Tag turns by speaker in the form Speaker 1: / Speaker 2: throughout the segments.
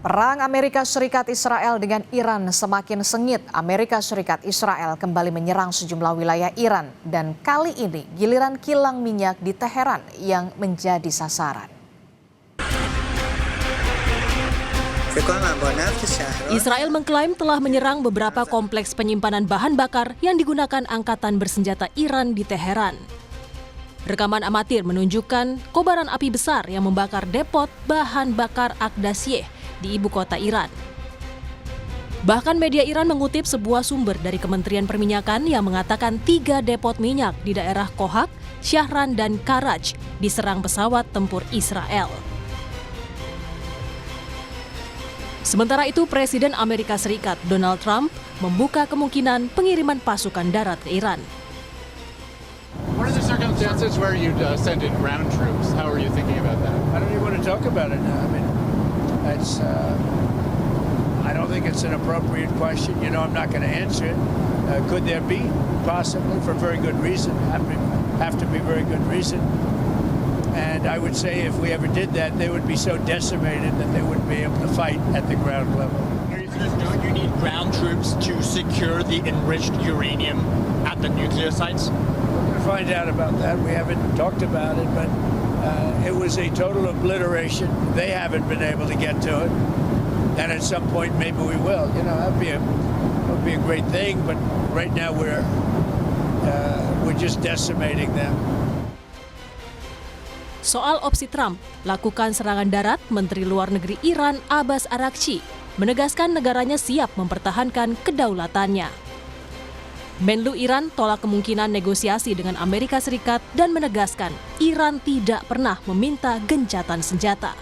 Speaker 1: Perang Amerika Serikat Israel dengan Iran semakin sengit. Amerika Serikat Israel kembali menyerang sejumlah wilayah Iran dan kali ini giliran kilang minyak di Teheran yang menjadi sasaran.
Speaker 2: Israel mengklaim telah menyerang beberapa kompleks penyimpanan bahan bakar yang digunakan angkatan bersenjata Iran di Teheran. Rekaman amatir menunjukkan kobaran api besar yang membakar depot bahan bakar Aqdasiyeh di ibu kota Iran. Bahkan media Iran mengutip sebuah sumber dari Kementerian Perminyakan yang mengatakan 3 depot minyak di daerah Kohak, Syahran, dan Karaj diserang pesawat tempur Israel. Sementara itu, Presiden Amerika Serikat Donald Trump membuka kemungkinan pengiriman pasukan darat ke Iran.
Speaker 3: What are the circumstances where you'd send in ground troops? How are you thinking about that?
Speaker 4: I don't even want to talk about it now. I mean, that's. I don't think it's an appropriate question. You know, I'm not going to answer it. Could there be? Possibly, for very good reason. Have to be very good reason. And I would say if we ever did that, they would be so decimated that they wouldn't be able to fight at the ground level.
Speaker 5: Don't you need ground troops to secure the enriched uranium at the nuclear sites?
Speaker 4: We're going to find out about that. We haven't talked about it, but it was a total obliteration. They haven't been able to get to it. And at some point, maybe we will. You know, that would be a great thing. But right now, we're just decimating them.
Speaker 2: Soal opsi Trump, lakukan serangan darat, Menteri Luar Negeri Iran Abbas Araghchi menegaskan negaranya siap mempertahankan kedaulatannya. Menlu Iran tolak kemungkinan negosiasi dengan Amerika Serikat dan menegaskan Iran tidak pernah meminta gencatan senjata.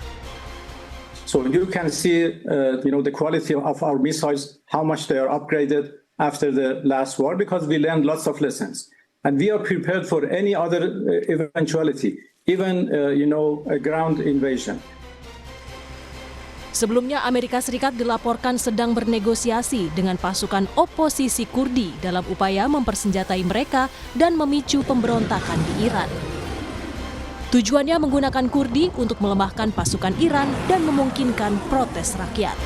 Speaker 6: So you can see, the quality of our missiles, how much they are upgraded after the last war, because we learned lots of lessons, and we are prepared for any other eventuality, even a ground invasion.
Speaker 2: Sebelumnya, Amerika Serikat dilaporkan sedang bernegosiasi dengan pasukan oposisi Kurdi dalam upaya mempersenjatai mereka dan memicu pemberontakan di Iran. Tujuannya menggunakan Kurdi untuk melemahkan pasukan Iran dan memungkinkan protes rakyat.